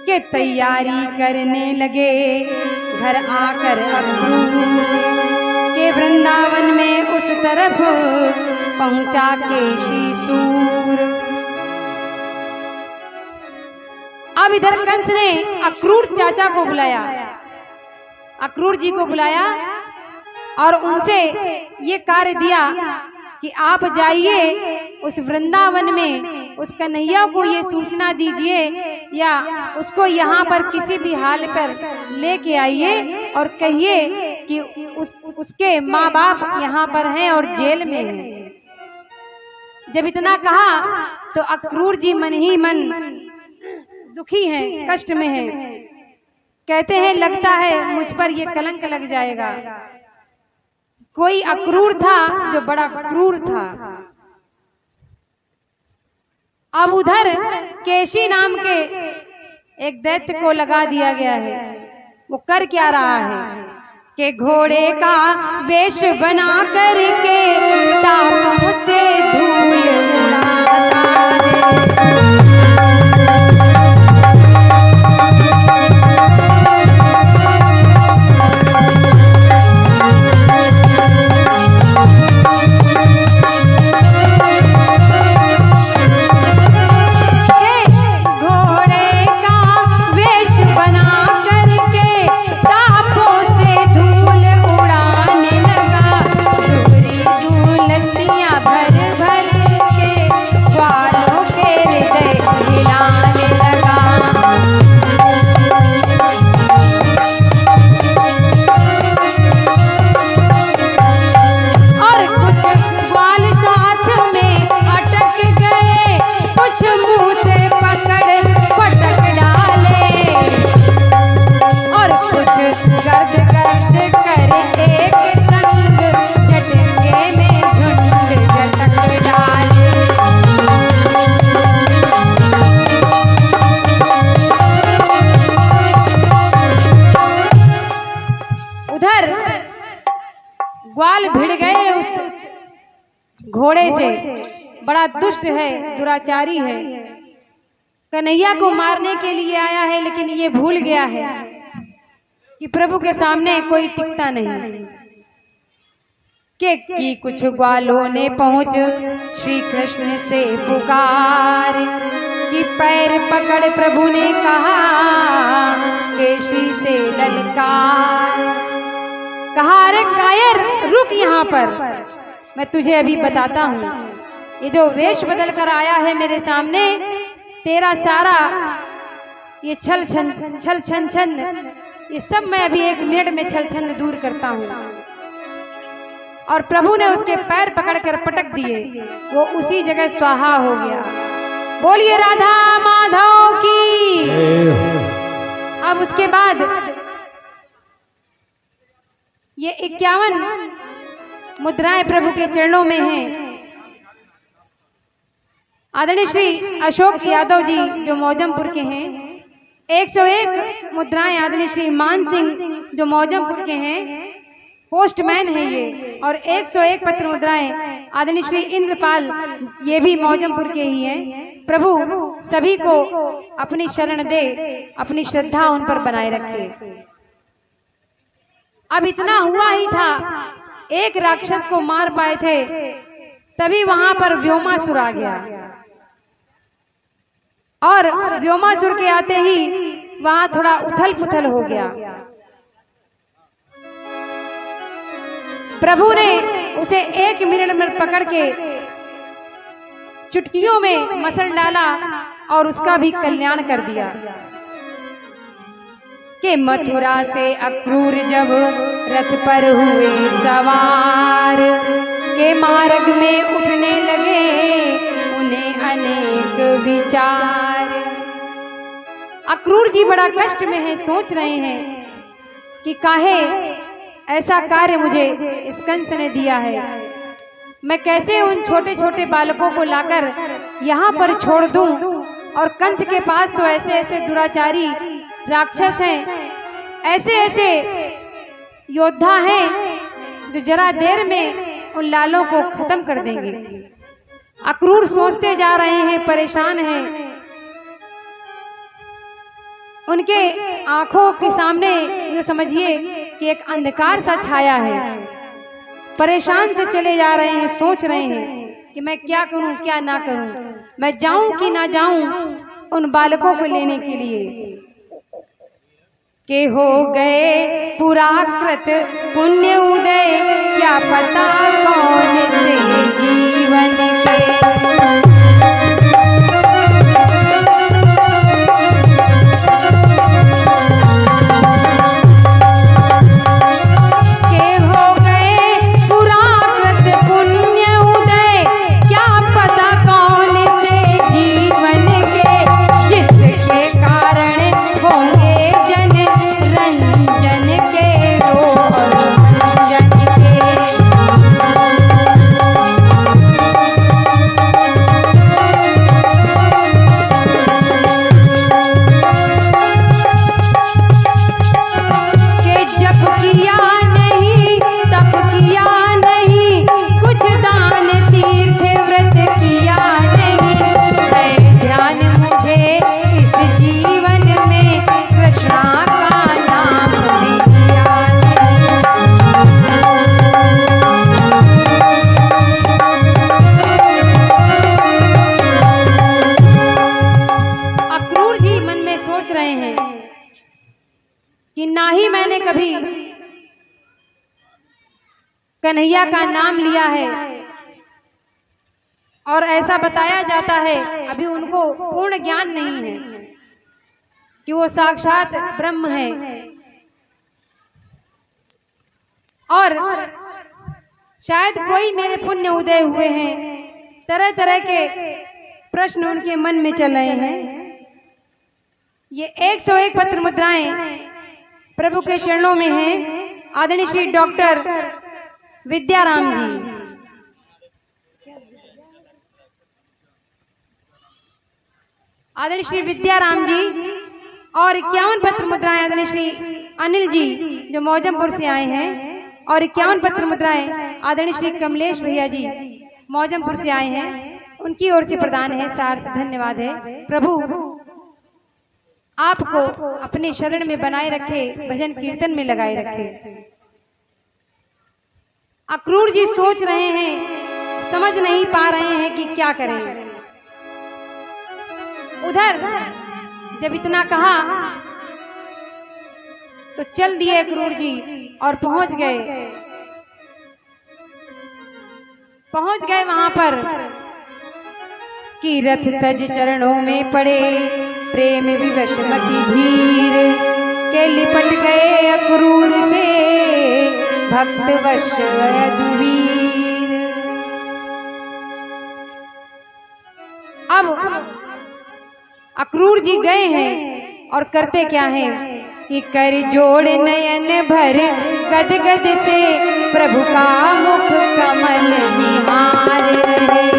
के तैयारी करने लगे घर आकर अक्रूर के वृंदावन में उस तरफ पहुंचा केशी सूर। अब इधर कंस ने अक्रूर चाचा को बुलाया, अक्रूर जी को बुलाया और उनसे ये कार्य दिया कि आप जाइए उस वृंदावन में उस कन्हैया को ये सूचना दीजिए या उसको यहाँ पर किसी भी हाल पर लेके आइए और कहिए कि उसके माँ बाप यहाँ पर हैं और जेल में हैं। जब इतना कहा तो अक्रूर जी मन ही मन दुखी हैं, कष्ट में हैं। कहते हैं लगता है मुझ पर ये कलंक लग जाएगा। कोई अक्रूर था जो बड़ा क्रूर था। अब उधर केशी नाम के एक दैत्य को लगा दिया गया है। वो कर क्या रहा है कि घोड़े का वेश बना करके टापों से धूल उड़ाता है। ग्वाल भिड़ गए उस घोड़े से। बड़ा दुष्ट है, दुराचारी है, कन्हैया को मारने के लिए आया है, लेकिन ये भूल गया है कि प्रभु के सामने कोई टिकता नहीं। कि कुछ ग्वालों ने पहुंच श्री कृष्ण से पुकार कि पैर पकड़ प्रभु ने कहा केशी से ललकार। कहा अरे कायर रुक यहाँ पर, मैं तुझे अभी बताता हूँ। ये जो वेश बदल कर आया है मेरे सामने, तेरा सारा ये छल छन ये सब मैं अभी 1 मिनट में छल छंद दूर करता हूँ। और प्रभु ने उसके पैर पकड़कर पटक दिए, वो उसी जगह स्वाहा हो गया। बोलिए राधा माधव की। अब उसके बाद ये 51 मुद्राएं प्रभु के चरणों में हैं। आदरणीय श्री अशोक यादव जी जो मौजमपुर के हैं, 101 मुद्राएं आदरणीय श्री मान सिंह जो मौजमपुर के हैं, पोस्टमैन है ये। और 101 पत्र मुद्राएं आदरणीय श्री इंद्रपाल, ये भी मौजमपुर के ही हैं। प्रभु सभी को अपनी शरण दे, अपनी श्रद्धा उन पर बनाए रखे। अब इतना हुआ ही था, एक राक्षस को मार पाए थे, तभी वहां पर व्योमासुर आ गया। और व्योमासुर के आते ही वहां थोड़ा उथल पुथल हो गया। प्रभु ने उसे 1 मिनट में पकड़ के चुटकियों में मसल डाला और उसका भी कल्याण कर दिया। कि मथुरा से अक्रूर जब रथ पर हुए सवार, के मार्ग में उठने लगे उन्हें अनेक विचार। अक्रूर जी बड़ा कष्ट में है, सोच रहे हैं कि काहे ऐसा कार्य मुझे इस कंस ने दिया है। मैं कैसे उन छोटे छोटे बालकों को लाकर यहाँ पर छोड़ दूं, और कंस के पास तो ऐसे ऐसे दुराचारी राक्षस हैं, ऐसे ऐसे योद्धा हैं जो जरा देर में उन लालों को खत्म कर देंगे। अक्रूर सोचते जा रहे हैं, परेशान हैं। उनके आंखों के सामने ये समझिए कि एक अंधकार सा छाया है। परेशान से चले जा रहे हैं, सोच रहे हैं कि मैं क्या करूं क्या ना करूं, मैं जाऊं कि ना जाऊं उन बालकों को लेने के लिए। के हो गए पुराकृत पुण्य उदय, क्या पता कौन से जीवन के। कन्हैया का नाम लिया है और ऐसा बताया जाता है, अभी उनको पूर्ण ज्ञान नहीं है कि वो साक्षात ब्रह्म है। और शायद कोई मेरे पुण्य उदय हुए हैं, तरह तरह के प्रश्न उनके मन में चल रहे हैं। ये 101 पत्र मुद्राएं प्रभु के चरणों में हैं। आदरणीय श्री डॉक्टर विद्याराम जी, आदरणीय श्री विद्याराम जी और 51 पत्र मुद्राएं आदरणीय श्री अनिल जी जो मौजमपुर से आए हैं, और 51 पत्र मुद्राएं आदरणीय श्री कमलेश भैया जी मौजमपुर से आए हैं, उनकी ओर से प्रदान है। सार से धन्यवाद है। प्रभु आपको अपने शरण में बनाए रखे, भजन कीर्तन में लगाए रखे। अक्रूर जी सोच रहे हैं, समझ नहीं पा रहे हैं कि क्या करें। उधर जब इतना कहा तो चल दिए अक्रूर जी और पहुंच गए वहां पर कि रथ तज चरणों में पड़े, प्रेम विवशमति धीर के लिपट गए अक्रूर से भक्त वश यदुवीर। अब अक्रूर जी गए हैं और करते क्या है कि कर जोड़ नयन भर गद गद से प्रभु का मुख कमल निहार रहे।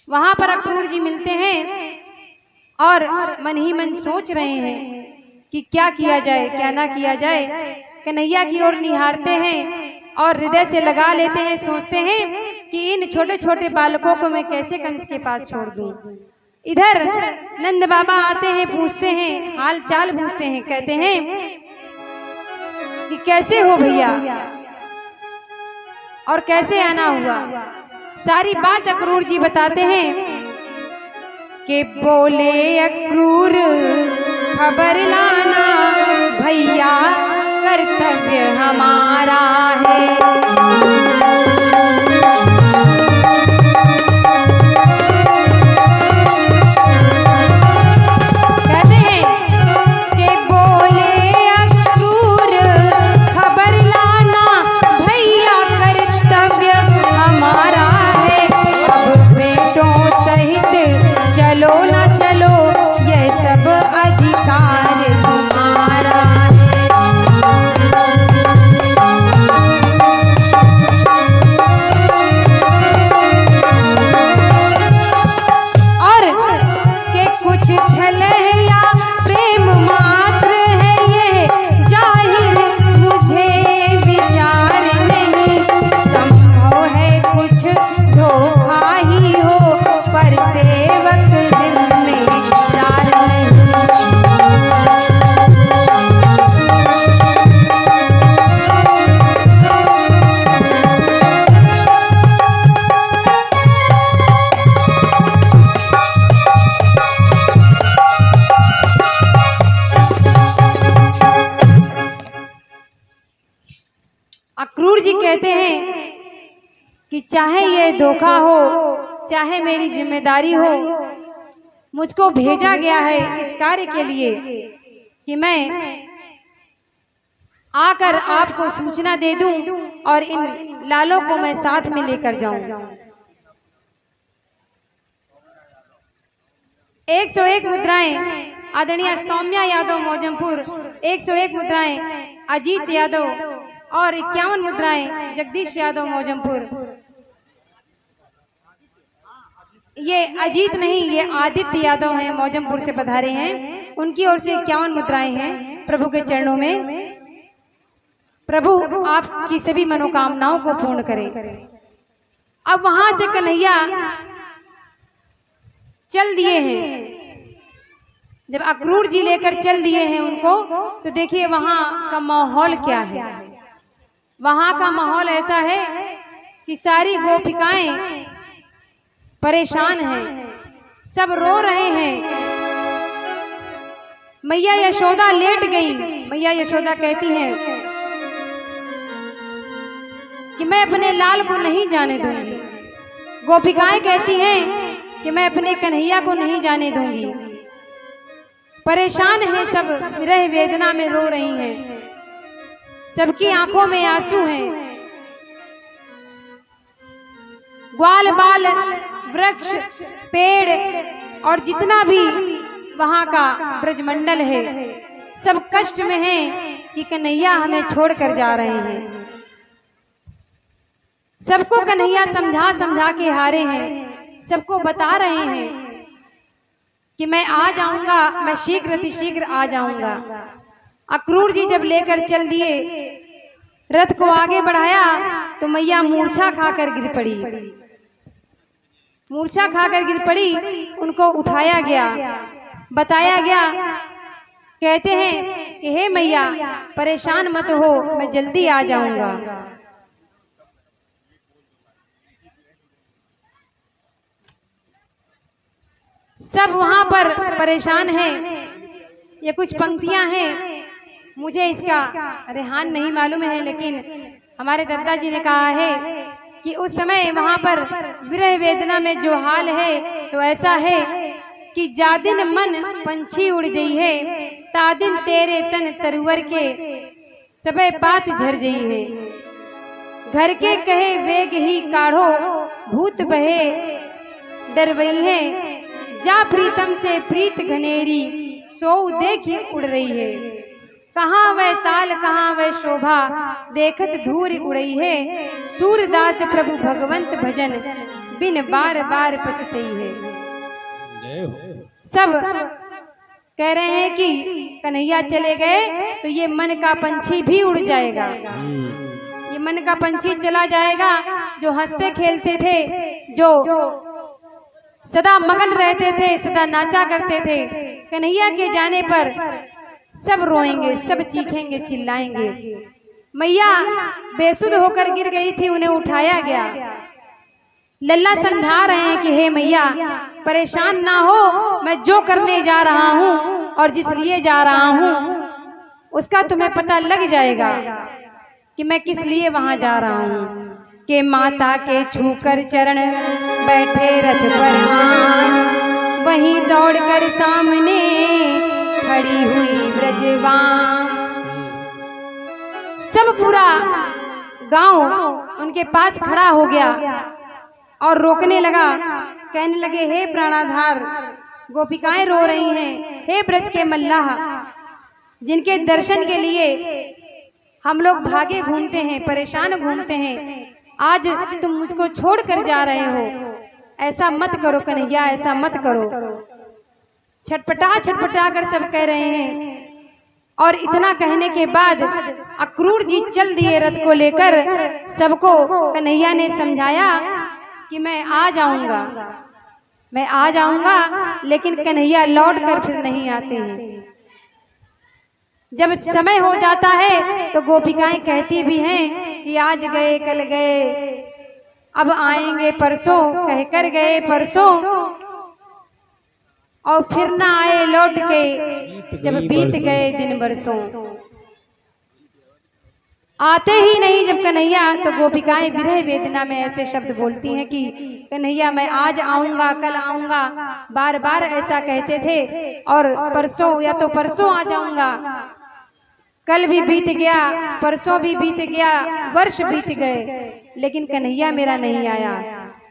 वहां पर अक्रूर जी मिलते हैं और मन ही मन सोच रहे हैं कि क्या किया जाए क्या ना किया जाए। कन्हैया की ओर निहारते हैं और हृदय से लगा लेते हैं, सोचते हैं कि इन छोटे छोटे बालकों को मैं कैसे कंस के पास छोड़ दूं। इधर नंद बाबा आते हैं, पूछते हैं, हाल चाल पूछते हैं, कहते हैं कि कैसे हो भैया। और कैसे आना हुआ, सारी बात अक्रूर जी बताते हैं कि बोले अक्रूर खबर लाना भैया कर्तव्य हमारा है। चलो ना चलो यह सब अधिकार तुम्हारा है। और के कुछ छल है या प्रेम मात्र है ये जाहिर मुझे विचार नहीं, संभव है कुछ धोखा ही हो पर सेवक अक्रूर जी कहते हैं कि चाहे ये धोखा हो, चाहे मेरी जिम्मेदारी हो, मुझको भेजा गया है इस कार्य के लिए कि मैं आकर आपको सूचना दे दूं और इन लालों को मैं साथ में लेकर जाऊं। 101 मुद्राएं आदरणीय सौम्या यादव मौजमपुर, 101 मुद्राएं अजीत यादव और 51 मुद्राएं जगदीश यादव मौजमपुर। ये अजीत नहीं, ये आदित्य यादव हैं, मौजमपुर से पधारे हैं। उनकी ओर से 51 मुद्राएं हैं प्रभु के चरणों में। प्रभु आपकी सभी मनोकामनाओं को पूर्ण करें। अब वहां से कन्हैया चल दिए हैं। जब अक्रूर जी लेकर चल दिए हैं उनको, तो देखिए वहां का माहौल क्या है। वहां का माहौल ऐसा है कि सारी गोपिकाएं परेशान हैं, सब रो रहे हैं। मैया यशोदा लेट गई। मैया यशोदा कहती हैं कि मैं अपने लाल को नहीं जाने दूंगी। गोपिकाएं कहती हैं कि मैं अपने कन्हैया को नहीं जाने दूंगी। परेशान हैं सब, विरह वेदना में रो रही हैं, सबकी आंखों में आंसू हैं। ग्वाल बाल वृक्ष पेड़ और जितना भी वहां का ब्रजमंडल है सब कष्ट में है कि कन्हैया हमें छोड़कर जा रहे हैं। सबको कन्हैया समझा समझा के हारे हैं, सबको बता रहे हैं कि मैं आ जाऊंगा, मैं शीघ्र अतिशीघ्र आ जाऊंगा। अक्रूर जी जब लेकर चल दिए, रथ को आगे बढ़ाया तो मैया मूर्छा खाकर गिर पड़ी। मूर्छा खाकर गिर पड़ी, उनको उठाया गया, बताया गया। कहते हैं कि हे मैया परेशान मत हो, मैं जल्दी आ जाऊंगा। सब वहां पर परेशान हैं। ये कुछ पंक्तियां हैं, मुझे इसका रेहान नहीं मालूम है, लेकिन हमारे दादाजी ने कहा है कि उस समय वहां पर विरह वेदना में जो हाल है तो ऐसा है कि जादिन मन पंछी उड़ गई है, तादिन तेरे तन तरुवर के सबे पात झर गई है। घर के कहे वेग ही काढ़ो, भूत बहे डरवई है, जा प्रीतम से प्रीत घनेरी, सो देखी उड़ रही है। कहाँ वह ताल कहाँ वह शोभा, देखत धूर उड़ई है, सूरदास प्रभु भगवंत भजन, बिन बार बार पछतई है। सब कह रहे हैं कि कन्हैया चले गए तो ये मन का पंछी भी उड़ जाएगा। ये मन का पंछी चला जाएगा, जो हंसते खेलते थे, जो सदा मगन रहते थे, सदा नाचा करते थे। कन्हैया के जाने पर सब रोएंगे, सब चीखेंगे, चिल्लाएंगे। मैया बेसुध होकर गिर गई थी, उन्हें उठाया गया। लल्ला समझा रहे हैं कि हे मैया परेशान ना हो, मैं जो करने जा रहा हूँ और जिस लिए जा रहा हूँ उसका तुम्हें पता लग जाएगा कि मैं किस लिए वहां जा रहा हूँ। कि माता के छूकर चरण बैठे रथ पर आन, वहीं दौड़कर सामने खड़ी हुई ब्रजवान। सब पूरा गांव उनके पास खड़ा हो गया और रोकने लगा, कहने लगे हे प्राणाधार, गोपिकाएं रो रही हैं, हे ब्रज के मल्लाह, जिनके दर्शन के लिए हम लोग भागे घूमते हैं, परेशान घूमते हैं, आज तुम मुझको छोड़ कर जा रहे हो, ऐसा मत करो कन्हैया, ऐसा मत करो। छटपटा कर सब कह रहे हैं। और इतना कहने के बाद अक्रूर जी चल दिए रथ को लेकर। सबको कन्हैया ने समझाया कि मैं आ जाऊंगा, मैं आ जाऊंगा, लेकिन कन्हैया लौट कर फिर नहीं आते हैं। जब समय हो जाता है तो गोपिकाएं कहती भी हैं कि आज गए कल गए, अब आएंगे परसों, कहकर गए परसों और फिर ना आए लौट के, जब बीत गए दिन बरसों। आते ही नहीं जब कन्हैया, तो गोपिकाएं विरह वेदना में ऐसे शब्द बोलती हैं कि कन्हैया मैं आज आऊंगा, कल आऊंगा, बार बार ऐसा कहते थे, और परसों या तो परसों आ जाऊंगा, कल भी बीत गया, परसों भी बीत गया, वर्ष बीत गए, लेकिन कन्हैया मेरा नहीं आया।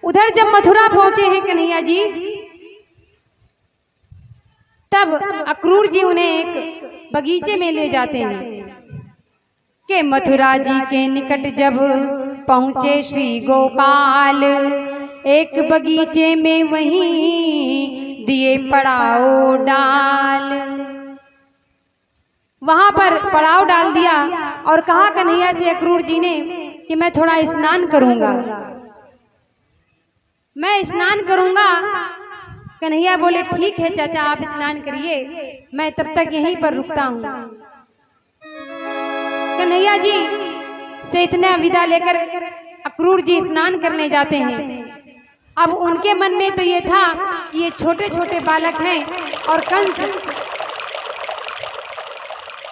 उधर जब मथुरा पहुंचे हैं कन्हैया जी, तब अक्रूर जी उन्हें एक बगीचे में ले जाते हैं। कि मथुरा जी के निकट जब पहुंचे श्री गोपाल, एक बगीचे में वहीं दिए पड़ाव डाल। वहां पर पड़ाव डाल दिया और कहा कन्हैया से अक्रूर जी ने कि मैं थोड़ा स्नान करूंगा, मैं स्नान करूंगा। कन्हैया बोले ठीक है चाचा, आप स्नान करिए, मैं तब तक यहीं पर रुकता हूं। कन्हैया जी से इतना विदा लेकर अक्रूर जी स्नान करने जाते हैं। अब उनके मन में तो ये था कि ये छोटे छोटे बालक हैं और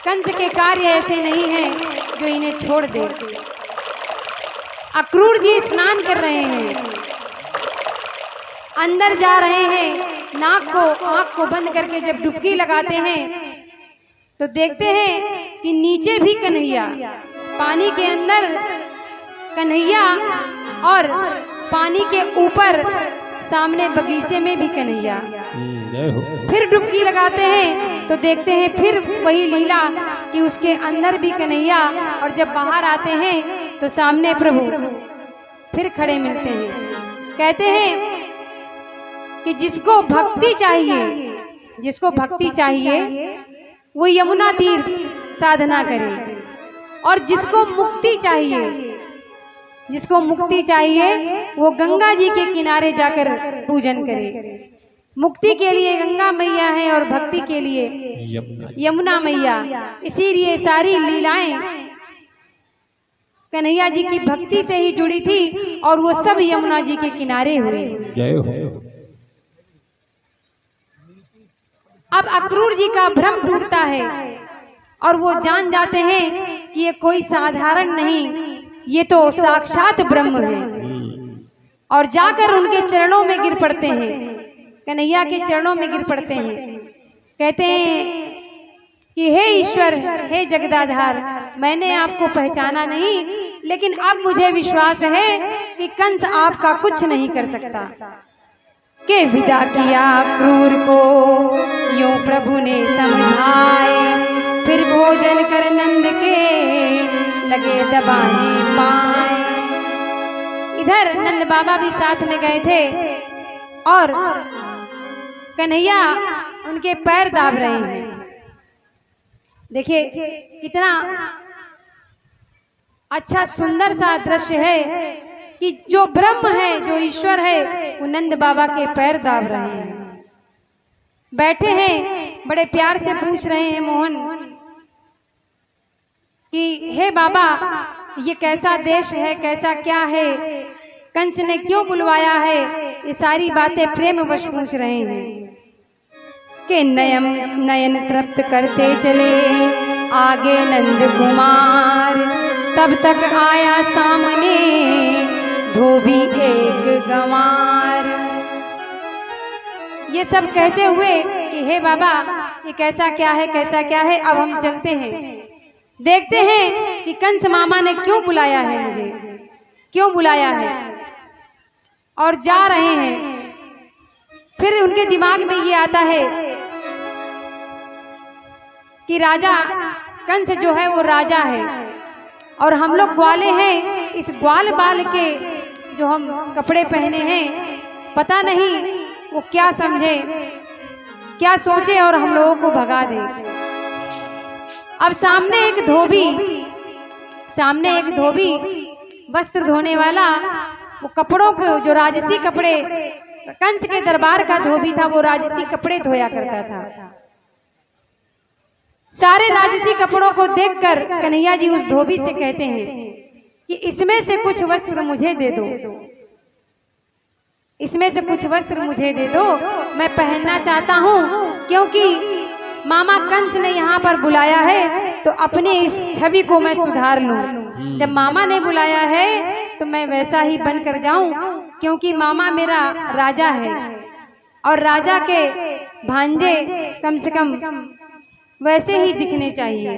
कंस के कार्य ऐसे नहीं हैं जो इन्हें छोड़ दे। अक्रूर जी स्नान कर रहे हैं, अंदर जा रहे हैं, आंख को बंद करके जब डुबकी लगाते हैं तो देखते हैं कि नीचे भी कन्हैया, पानी के अंदर कन्हैया और पानी के ऊपर सामने बगीचे में भी कन्हैया। फिर डुबकी लगाते हैं तो देखते हैं फिर वही लीला कि उसके अंदर भी कन्हैया, और जब बाहर आते हैं तो सामने प्रभु फिर खड़े मिलते हैं। कहते हैं कि जिसको भक्ति चाहिए वो यमुना तीर साधना करे, और जिसको मुक्ति चाहिए वो गंगा जी के किनारे जाकर पूजन करे। मुक्ति के लिए गंगा मैया है और भक्ति के लिए यमुना मैया। इसीलिए सारी लीलाएं कन्हैया जी की भक्ति से ही जुड़ी थी और वो सब यमुना जी के किनारे हुए। अब अक्रूर जी का भ्रम टूटता है और वो जान जाते हैं कि ये कोई साधारण नहीं, ये तो साक्षात ब्रह्म है, और जाकर उनके चरणों में गिर पड़ते हैं, कन्हैया के चरणों में गिर पड़ते हैं। कहते हैं कि हे ईश्वर, हे जगदाधार, मैंने आपको पहचाना नहीं, लेकिन अब मुझे विश्वास है कि कंस आपका कुछ नहीं कर सकता। के विदा किया क्रूर को यूं प्रभु ने समझाए, फिर भोजन कर नंद के लगे दबाने पाए। इधर नंद बाबा भी साथ में गए थे और कन्हैया उनके पैर दाब रहे हैं। देखिए कितना अच्छा सुंदर सा दृश्य है कि जो ब्रह्म है, जो ईश्वर है, वो नंद बाबा के पैर दाब रहे हैं। बैठे हैं, बड़े प्यार से पूछ रहे हैं मोहन कि हे बाबा, ये कैसा देश है, कैसा क्या है, कंस ने क्यों बुलवाया है, ये सारी बातें प्रेम वश पूछ रहे हैं कि नयन तृप्त करते चले आगे नंद कुमार। तब तक आया सामने धोबी एक गंवार। ये सब कहते हुए कि हे बाबा, ये कैसा क्या है, कैसा क्या है, अब हम चलते हैं, देखते हैं कि कंस मामा ने क्यों बुलाया है, मुझे क्यों बुलाया है। और जा रहे हैं। फिर उनके दिमाग में ये आता है कि राजा कंस जो है वो राजा है और हम लोग ग्वाले हैं। इस ग्वाल बाल के जो हम कपड़े पहने हैं, पता नहीं वो क्या समझे, क्या सोचे और हम लोगों को भगा दे। अब सामने एक धोबी वस्त्र धोने वाला, वो कपड़ों को, जो राजसी कपड़े, कंस के दरबार का धोबी था, वो राजसी कपड़े धोया करता था। सारे राजसी कपड़ों को देखकर कन्हैया जी उस धोबी से कहते हैं कि इसमें से कुछ वस्त्र मुझे दे दो, इसमें से कुछ वस्त्र मुझे दे दो, मैं पहनना चाहता हूँ, क्योंकि मामा कंस ने यहाँ पर बुलाया है तो अपनी इस छवि को मैं सुधार लूं। जब मामा ने बुलाया है तो मैं वैसा ही बनकर जाऊं, क्योंकि मामा मेरा राजा है और राजा के भांजे कम से कम वैसे ही दिखने चाहिए।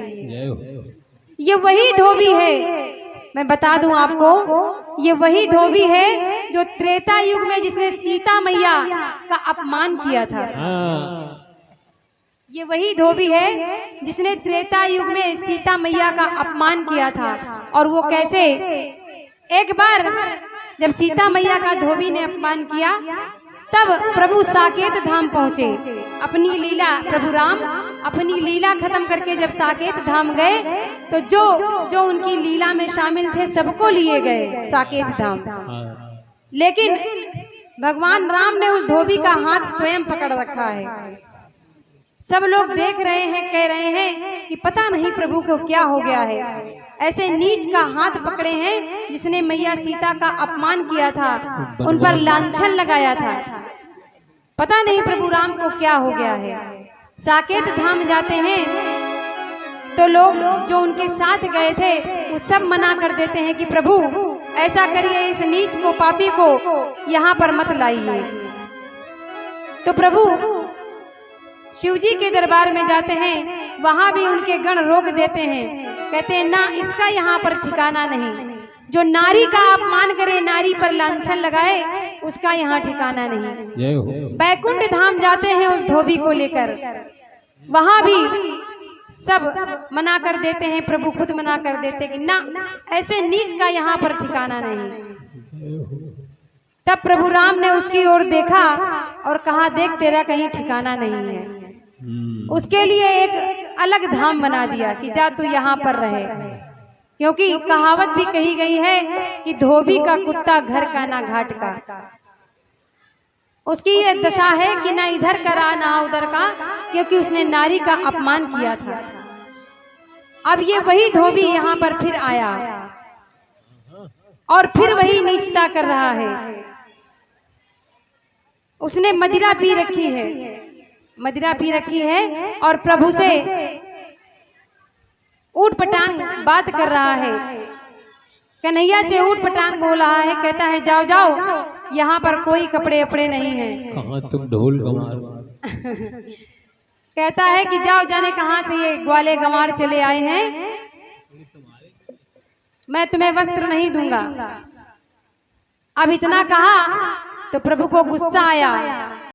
ये वही धोबी है, मैं बता दूं आपको, ये वही धोबी है जो त्रेता युग में जिसने सीता मैया का अपमान किया था। ये वही धोबी है जिसने त्रेता युग में सीता मैया का अपमान किया था। और वो कैसे, एक बार जब सीता मैया का धोबी ने अपमान किया, तब प्रभु साकेत धाम पहुंचे। अपनी लीला, प्रभु राम अपनी लीला खत्म करके जब साकेत धाम गए तो जो उनकी लीला में शामिल थे सबको लिए गए साकेत धाम। लेकिन भगवान राम ने उस धोबी का हाथ स्वयं पकड़ रखा है। सब लोग देख रहे हैं, कह रहे हैं कि पता नहीं प्रभु को क्या हो गया है, ऐसे नीच का हाथ पकड़े हैं जिसने मैया सीता का अपमान किया था, उन पर लांछन लगाया था, पता नहीं प्रभु राम को क्या हो गया है। साकेत धाम जाते हैं तो लोग जो उनके साथ गए थे वो सब मना कर देते हैं कि प्रभु ऐसा करिए, इस नीच को, पापी को यहाँ पर मत लाइए। तो प्रभु शिवजी के दरबार में जाते हैं, वहां भी उनके गण रोक देते हैं, कहते हैं ना, इसका यहाँ पर ठिकाना नहीं, जो नारी का अपमान करे, नारी पर लांछन लगाए, उसका यहाँ ठिकाना नहीं। बैकुंठ धाम जाते हैं उस धोबी को लेकर, वहां भी सब मना कर देते हैं, प्रभु खुद मना कर देते कि ना, ऐसे नीच का यहाँ पर ठिकाना नहीं। तब प्रभु राम ने उसकी ओर देखा और कहा, देख तेरा कहीं ठिकाना नहीं है। उसके लिए एक अलग धाम बना दिया कि जा तू यहाँ पर रहे, क्योंकि कहावत भी कही गई है कि धोबी का कुत्ता घर का ना घाट का। उसकी ये दशा है कि ना इधर का रहा ना उधर का, क्योंकि उसने नारी का अपमान किया था। अब ये वही धोबी यहाँ पर फिर आया और फिर वही नीचता कर रहा है। उसने मदिरा पी रखी है, मदिरा पी रखी है और प्रभु से ऊट पटांग बात कर रहा है, कन्हैया से ऊट पटांग बोल रहा है, कहता है जाओ जाओ, यहाँ पर कोई कपड़े अपड़े नहीं है। कहाँ तुम ढोल गंवार कहता है कि जाओ, जाने कहाँ से ये ग्वाले गंवार चले आए हैं, मैं तुम्हें वस्त्र नहीं दूंगा। अब इतना कहा तो प्रभु को गुस्सा आया।